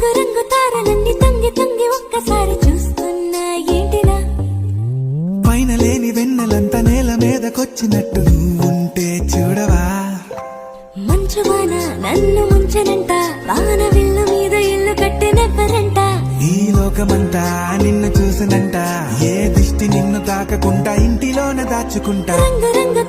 రంగు రంగు తారలన్నీ తొంగి తొంగి ఒక్కసారి చూస్తున్నా ఏంటిలా పైన లేని వెన్నెలంతా నేల మీదకొచ్చినట్టు నువ్వుంటే చూడవా మంచువాన నన్ను ముంచనంట వాన విల్లు మీద ఇల్లు కట్టినెవ్వరంట ఈ లోకమంతా నిన్ను చూసినంట ఏ దిష్టి నిన్ను తాకకుండా ఇంటిలోన దాచుకుంటా రంగు రంగు